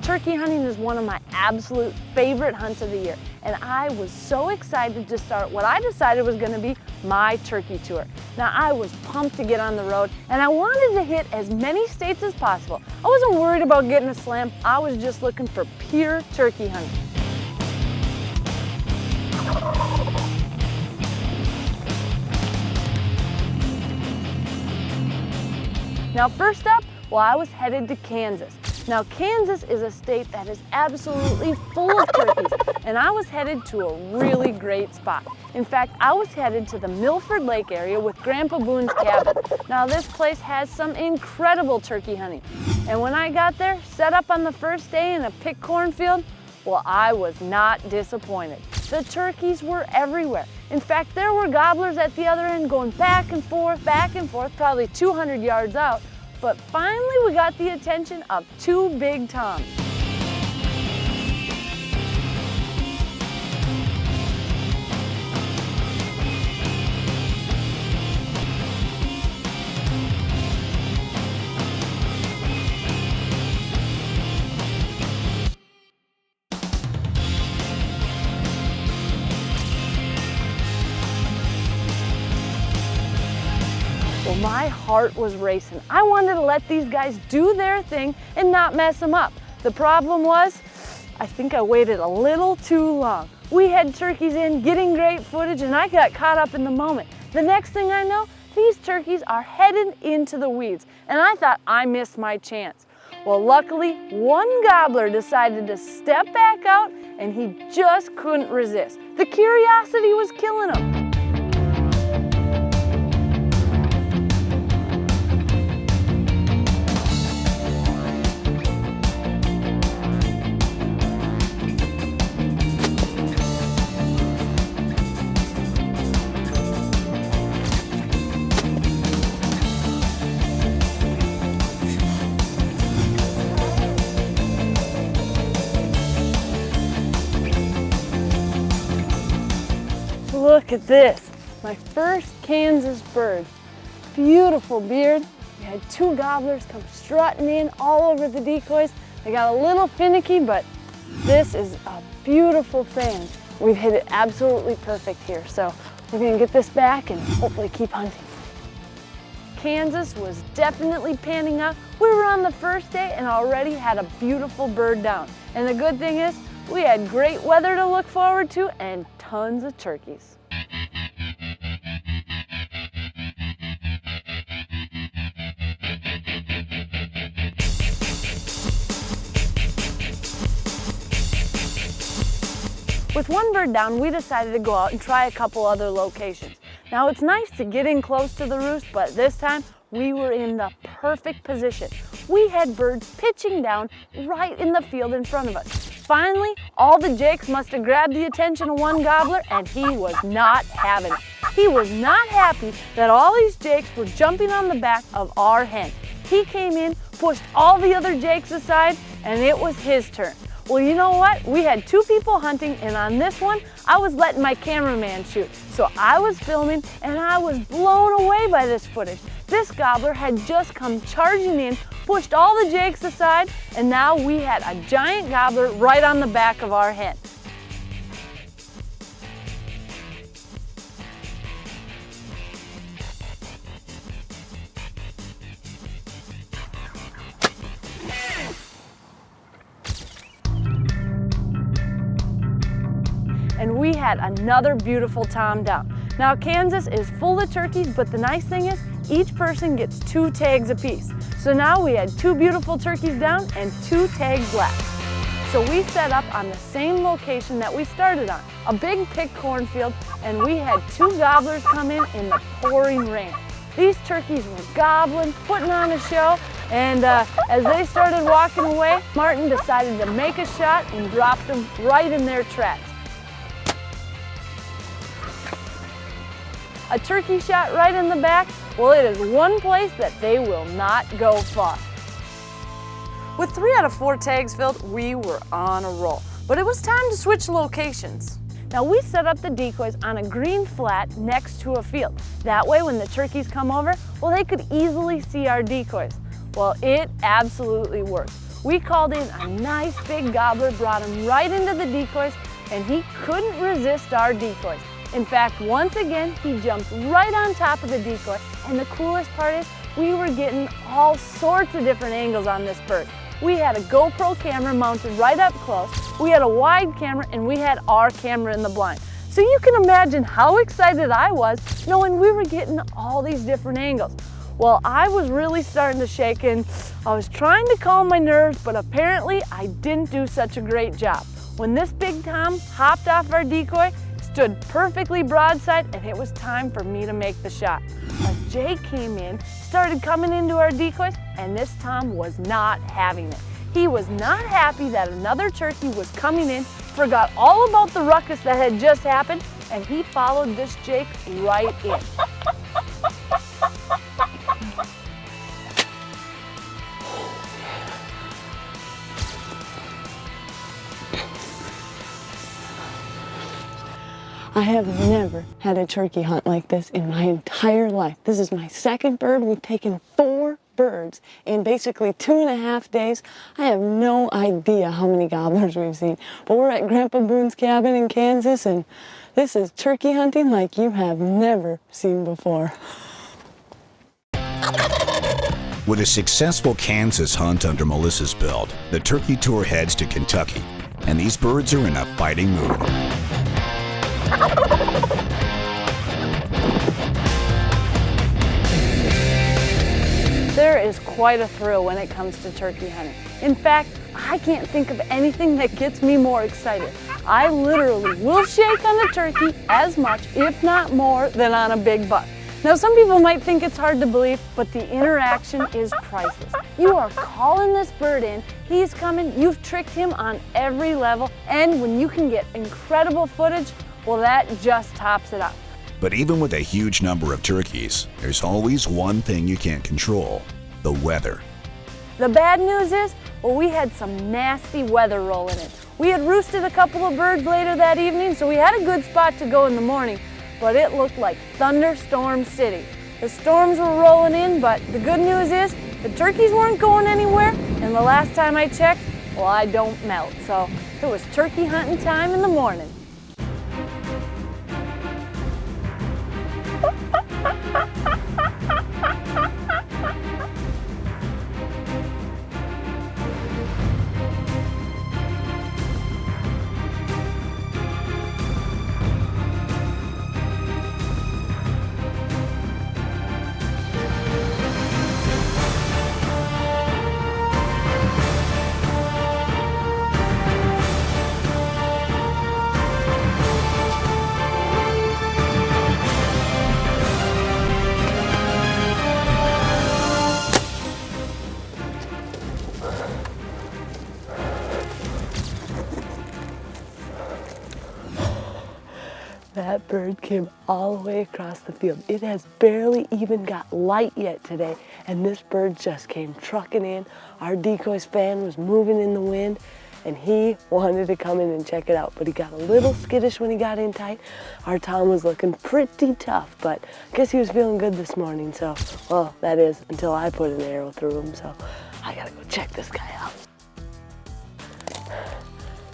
Turkey hunting is one of my absolute favorite hunts of the year, and I was so excited to start what I decided was going to be my turkey tour. Now, I was pumped to get on the road, and I wanted to hit as many states as possible. I wasn't worried about getting a slam. I was just looking for pure turkey hunting. Now, first up, well, I was headed to Kansas. Now, Kansas is a state that is absolutely full of turkeys, and I was headed to a really great spot. In fact, I was headed to the Milford Lake area with Grandpa Boone's cabin. Now, this place has some incredible turkey hunting, and when I got there, set up on the first day in a pick cornfield, well, I was not disappointed. The turkeys were everywhere. In fact, there were gobblers at the other end going back and forth, probably 200 yards out. But finally we got the attention of two big toms. Well, my heart was racing. I wanted to let these guys do their thing and not mess them up. The problem was, I think I waited a little too long. We had turkeys in, getting great footage, and I got caught up in the moment. The next thing I know, these turkeys are headed into the weeds, and I thought I missed my chance. Well, luckily, one gobbler decided to step back out, and he just couldn't resist. The curiosity was killing him. Look at this, my first Kansas bird. Beautiful beard. We had two gobblers come strutting in all over the decoys. They got a little finicky, but this is a beautiful fan. We've hit it absolutely perfect here, so we're gonna get this back and hopefully keep hunting. Kansas was definitely panning out. We were on the first day and already had a beautiful bird down. And the good thing is, we had great weather to look forward to and tons of turkeys. With one bird down, we decided to go out and try a couple other locations. Now, it's nice to get in close to the roost, but this time we were in the perfect position. We had birds pitching down right in the field in front of us. Finally, all the jakes must have grabbed the attention of one gobbler, and he was not having it. He was not happy that all these jakes were jumping on the back of our hen. He came in, pushed all the other jakes aside, and it was his turn. Well, you know what? We had two people hunting, and on this one, I was letting my cameraman shoot. So I was filming, and I was blown away by this footage. this gobbler had just come charging in, pushed all the jakes aside, and now we had a giant gobbler right on the back of our hen. And we had another beautiful tom down. Now Kansas is full of turkeys, but the nice thing is each person gets 2 tags apiece. So now we had 2 beautiful turkeys down and 2 tags left. So we set up on the same location that we started on, a big picked cornfield, and we had 2 gobblers come in the pouring rain. These turkeys were gobbling, putting on a show, and as they started walking away, Martin decided to make a shot and dropped them right in their tracks. A turkey shot right in the back, well, it is one place that they will not go far. With 3 out of 4 tags filled, we were on a roll. But it was time to switch locations. Now we set up the decoys on a green flat next to a field. That way when the turkeys come over, well, they could easily see our decoys. Well, it absolutely worked. We called in a nice big gobbler, brought him right into the decoys, and he couldn't resist our decoys. In fact, once again, he jumped right on top of the decoy, and the coolest part is we were getting all sorts of different angles on this bird. We had a GoPro camera mounted right up close, we had a wide camera, and we had our camera in the blind. So you can imagine how excited I was knowing we were getting all these different angles. Well, I was really starting to shake, and I was trying to calm my nerves, but apparently I didn't do such a great job. When this big tom hopped off our decoy, stood perfectly broadside, and it was time for me to make the shot. A jay came in, started coming into our decoys, and this tom was not having it. He was not happy that another turkey was coming in, forgot all about the ruckus that had just happened, and he followed this jay right in. I have never had a turkey hunt like this in my entire life. This is my second bird. We've taken 4 birds in basically 2.5 days. I have no idea how many gobblers we've seen, but we're at Grandpa Boone's cabin in Kansas, and this is turkey hunting like you have never seen before. With a successful Kansas hunt under Melissa's belt, the turkey tour heads to Kentucky, and these birds are in a fighting mood. There is quite a thrill when it comes to turkey hunting. In fact, I can't think of anything that gets me more excited. I literally will shake on a turkey as much, if not more, than on a big buck. Now, some people might think it's hard to believe, but the interaction is priceless. You are calling this bird in, he's coming, you've tricked him on every level, and when you can get incredible footage, well, that just tops it up. But even with a huge number of turkeys, there's always one thing you can't control: the weather. The bad news is, well, we had some nasty weather rolling in. We had roosted a couple of birds later that evening, so we had a good spot to go in the morning, but it looked like thunderstorm city. The storms were rolling in, but the good news is the turkeys weren't going anywhere, and the last time I checked, well, I don't melt, so it was turkey hunting time in the morning. That bird came all the way across the field. It has barely even got light yet today, and this bird just came trucking in. Our decoy's fan was moving in the wind, and he wanted to come in and check it out, but he got a little skittish when he got in tight. Our Tom was looking pretty tough, but I guess he was feeling good this morning, so, well, that is, until I put an arrow through him, so I gotta go check this guy out.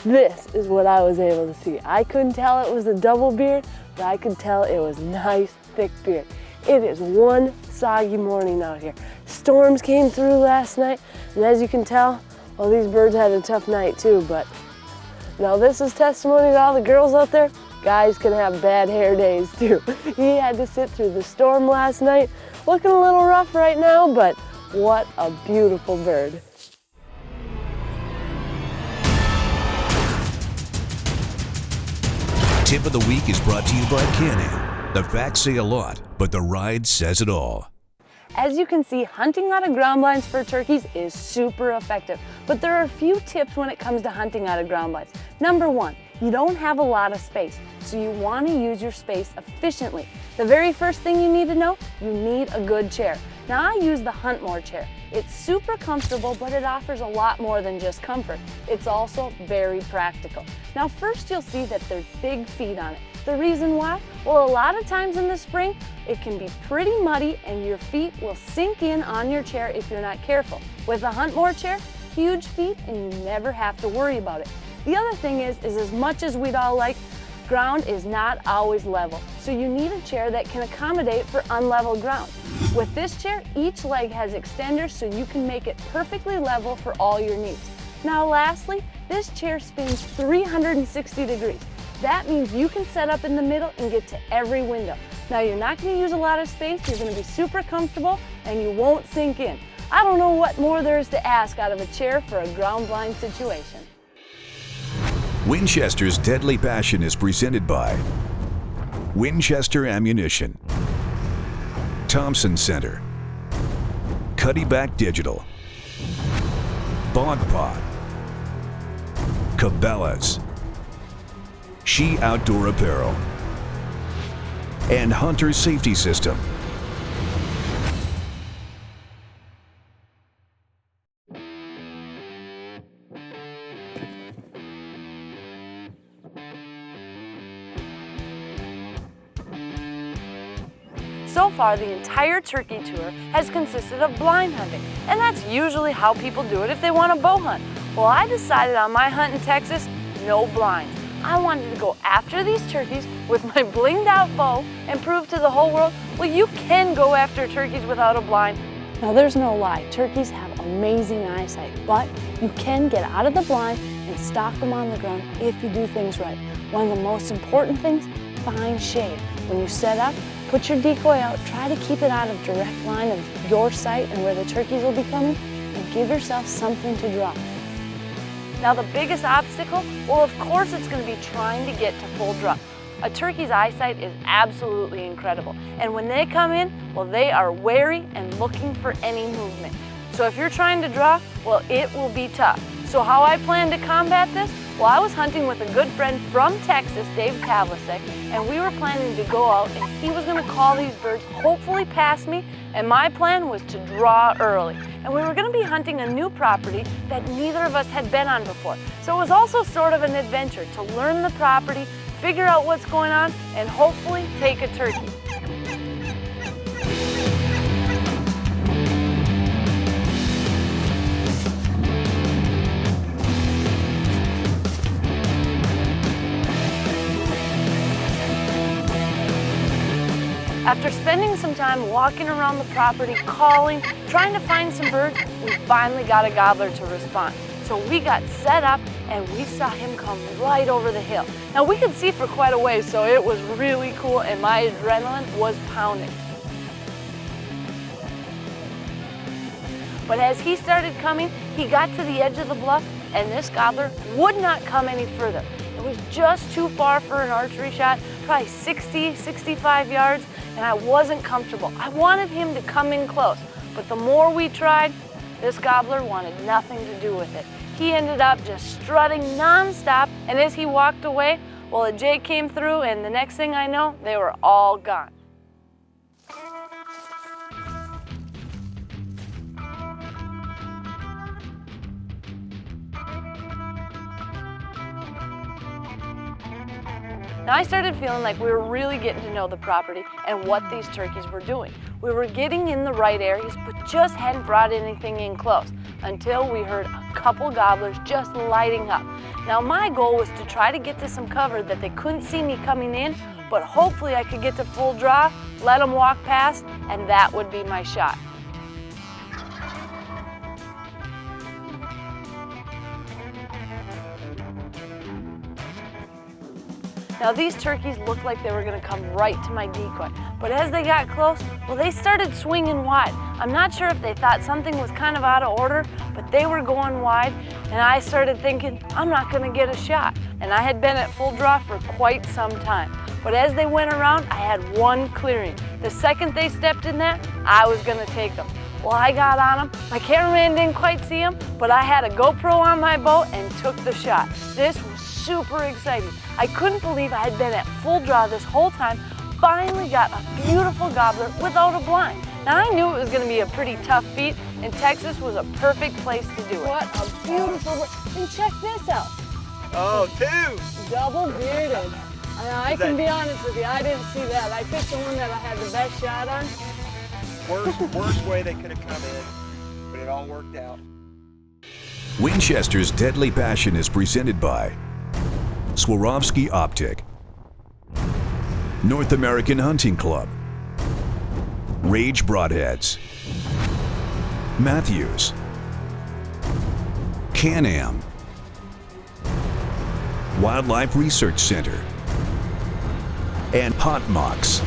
This is what I was able to see. I couldn't tell it was a double beard, but I could tell it was nice, thick beard. It is one soggy morning out here. Storms came through last night, and as you can tell, well, these birds had a tough night too, but now this is testimony to all the girls out there. Guys can have bad hair days too. He had to sit through the storm last night. Looking a little rough right now, but what a beautiful bird. Tip of the week is brought to you by Can-Am. The facts say a lot, but the ride says it all. As you can see, hunting out of ground blinds for turkeys is super effective, but there are a few tips when it comes to hunting out of ground blinds. Number one, you don't have a lot of space, so you want to use your space efficiently. The very first thing you need to know, you need a good chair. Now I use the Huntmore chair. It's super comfortable, but it offers a lot more than just comfort. It's also very practical. Now first you'll see that there's big feet on it. The reason why? Well, a lot of times in the spring, it can be pretty muddy and your feet will sink in on your chair if you're not careful. With a Huntmore chair, huge feet and you never have to worry about it. The other thing is as much as we'd all like, ground is not always level. So you need a chair that can accommodate for unlevel ground. With this chair, each leg has extenders so you can make it perfectly level for all your needs. Now lastly, this chair spins 360 degrees. That means you can set up in the middle and get to every window. Now you're not going to use a lot of space, you're going to be super comfortable, and you won't sink in. I don't know what more there is to ask out of a chair for a ground blind situation. Winchester's Deadly Passion is presented by Winchester Ammunition, Thompson Center, Cuddyback Digital, Bog Pod, Cabela's, She Outdoor Apparel, and Hunter Safety System. So far, the entire turkey tour has consisted of blind hunting, and that's usually how people do it if they want to bow hunt. Well, I decided on my hunt in Texas, no blinds. I wanted to go after these turkeys with my blinged out bow and prove to the whole world, well, you can go after turkeys without a blind. Now, there's no lie, turkeys have amazing eyesight, but you can get out of the blind and stalk them on the ground if you do things right. One of the most important things, find shade. When you set up, put your decoy out, try to keep it out of direct line of your sight and where the turkeys will be coming, and give yourself something to draw. Now the biggest obstacle, well, of course it's going to be trying to get to full draw. A turkey's eyesight is absolutely incredible, and when they come in, well, they are wary and looking for any movement. So if you're trying to draw, well, it will be tough. So how I plan to combat this? Well, I was hunting with a good friend from Texas, Dave Pavlicek, and we were planning to go out and he was going to call these birds, hopefully past me, and my plan was to draw early. And we were going to be hunting a new property that neither of us had been on before. So it was also sort of an adventure to learn the property, figure out what's going on, and hopefully take a turkey. After spending some time walking around the property, calling, trying to find some birds, we finally got a gobbler to respond. So we got set up and we saw him come right over the hill. Now we could see for quite a ways, so it was really cool and my adrenaline was pounding. But as he started coming, he got to the edge of the bluff and this gobbler would not come any further. It was just too far for an archery shot, probably 60, 65 yards, and I wasn't comfortable. I wanted him to come in close, but the more we tried, this gobbler wanted nothing to do with it. He ended up just strutting nonstop, and as he walked away, well, a jay came through, and the next thing I know, they were all gone. Now I started feeling like we were really getting to know the property and what these turkeys were doing. We were getting in the right areas, but just hadn't brought anything in close until we heard a couple gobblers just lighting up. Now my goal was to try to get to some cover that they couldn't see me coming in, but hopefully I could get to full draw, let them walk past, and that would be my shot. Now these turkeys looked like they were gonna come right to my decoy, but as they got close, well, they started swinging wide. I'm not sure if they thought something was kind of out of order, but they were going wide, and I started thinking, I'm not gonna get a shot. And I had been at full draw for quite some time. But as they went around, I had one clearing. The second they stepped in that, I was gonna take them. Well, I got on them. My cameraman didn't quite see them, but I had a GoPro on my boat and took the shot. This was super exciting. I couldn't believe I had been at full draw this whole time, finally got a beautiful gobbler without a blind. Now I knew it was gonna be a pretty tough feat, and Texas was a perfect place to do it. What a beautiful, and check this out. Oh, two! Double bearded. I can be honest with you, I didn't see that. I picked the one that I had the best shot on. Worst way they could have come in, but it all worked out. Winchester's Deadly Passion is presented by Swarovski Optic, North American Hunting Club, Rage Broadheads, Matthews, Can-Am, Wildlife Research Center, and Hot Mox.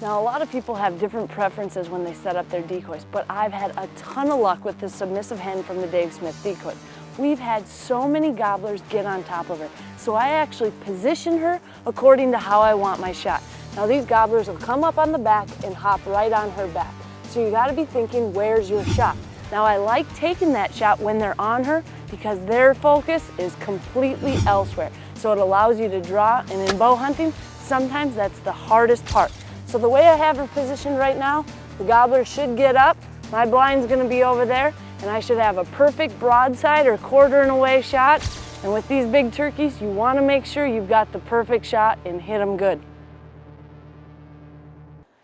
Now, a lot of people have different preferences when they set up their decoys, but I've had a ton of luck with this submissive hen from the Dave Smith decoy. We've had so many gobblers get on top of her, so I actually position her according to how I want my shot. Now, these gobblers will come up on the back and hop right on her back, so you gotta be thinking, where's your shot? Now, I like taking that shot when they're on her because their focus is completely elsewhere, so it allows you to draw, and in bow hunting, sometimes that's the hardest part. So the way I have her positioned right now, the gobbler should get up, my blind's gonna be over there, and I should have a perfect broadside or quartering away shot. And with these big turkeys, you wanna make sure you've got the perfect shot and hit them good.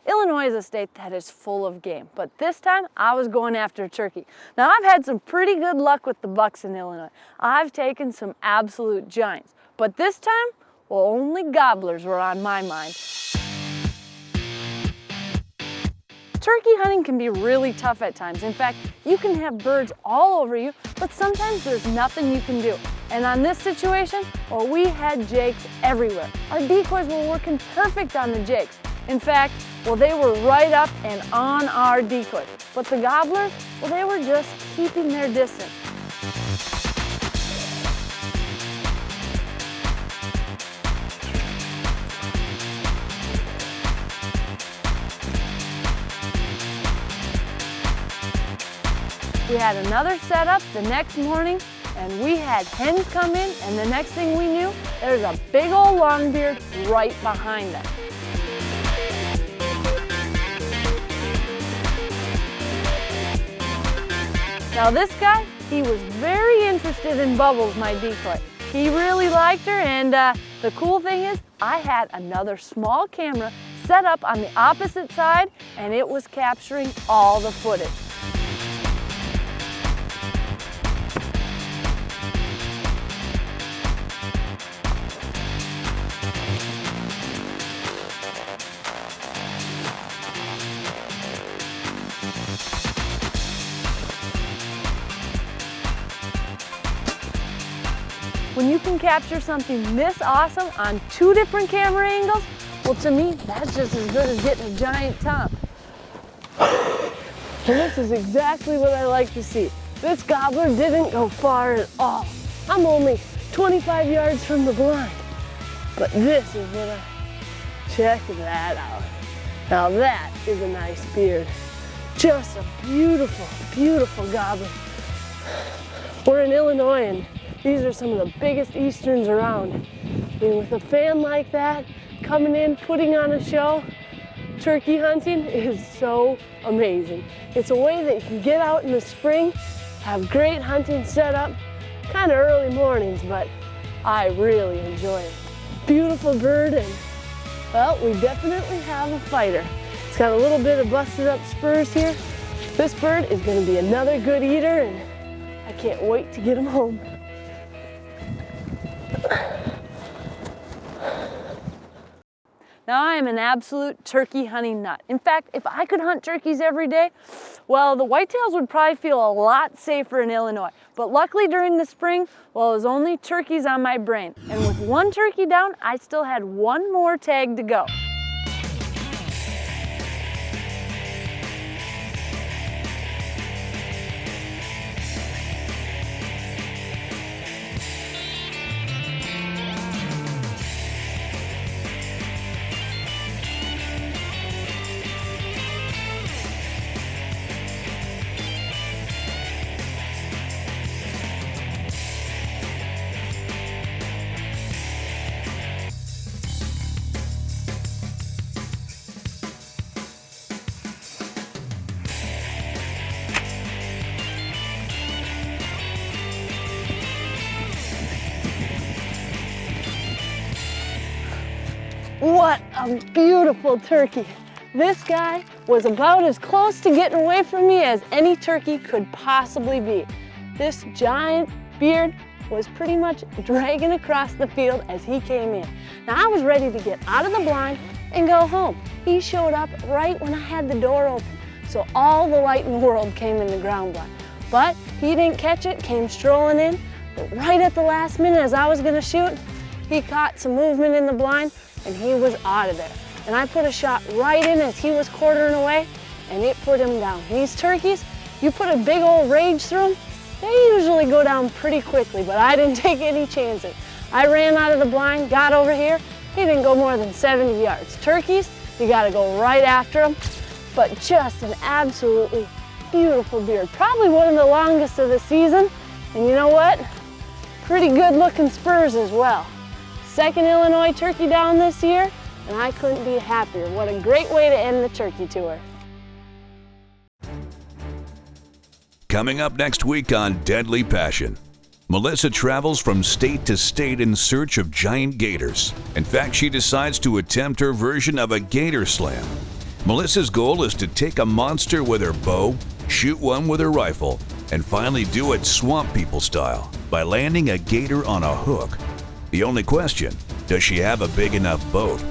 Illinois is a state that is full of game, but this time I was going after a turkey. Now I've had some pretty good luck with the bucks in Illinois. I've taken some absolute giants, but this time, well, only gobblers were on my mind. Turkey hunting can be really tough at times. In fact, you can have birds all over you, but sometimes there's nothing you can do. And on this situation, well, we had jakes everywhere. Our decoys were working perfect on the jakes. In fact, well, they were right up and on our decoy. But the gobblers, well, they were just keeping their distance. We had another setup the next morning, and we had hens come in, and the next thing we knew, there's a big old longbeard right behind us. Now this guy, he was very interested in Bubbles, my decoy. He really liked her, and the cool thing is, I had another small camera set up on the opposite side, and it was capturing all the footage. When you can capture something this awesome on 2 different camera angles, well, to me, that's just as good as getting a giant tom. And this is exactly what I like to see. This gobbler didn't go far at all. I'm only 25 yards from the blind. But this is what I... Check that out. Now that is a nice beard. Just a beautiful, beautiful gobbler. We're in Illinois, and these are some of the biggest easterns around. I mean, with a fan like that, coming in, putting on a show, turkey hunting is so amazing. It's a way that you can get out in the spring, have great hunting set up, kind of early mornings, but I really enjoy it. Beautiful bird, and well, we definitely have a fighter. It's got a little bit of busted up spurs here. This bird is going to be another good eater, and I can't wait to get him home. Now, I am an absolute turkey hunting nut. In fact, if I could hunt turkeys every day, well, the whitetails would probably feel a lot safer in Illinois. But luckily during the spring, well, it was only turkeys on my brain. And with one turkey down, I still had one more tag to go. What a beautiful turkey. This guy was about as close to getting away from me as any turkey could possibly be. This giant beard was pretty much dragging across the field as he came in. Now I was ready to get out of the blind and go home. He showed up right when I had the door open, so all the light in the world came in the ground blind. But he didn't catch it, came strolling in, but right at the last minute as I was gonna shoot, he caught some movement in the blind and he was out of there. And I put a shot right in as he was quartering away, and it put him down. These turkeys, you put a big old rage through them, they usually go down pretty quickly, but I didn't take any chances. I ran out of the blind, got over here, he didn't go more than 70 yards. Turkeys, you gotta go right after them, but just an absolutely beautiful beard. Probably one of the longest of the season, and you know what? Pretty good looking spurs as well. Second Illinois turkey down this year, and I couldn't be happier. What a great way to end the turkey tour. Coming up next week on Deadly Passion, Melissa travels from state to state in search of giant gators. In fact, she decides to attempt her version of a gator slam. Melissa's goal is to take a monster with her bow, shoot one with her rifle, and finally do it swamp people style by landing a gator on a hook. The only question, does she have a big enough boat?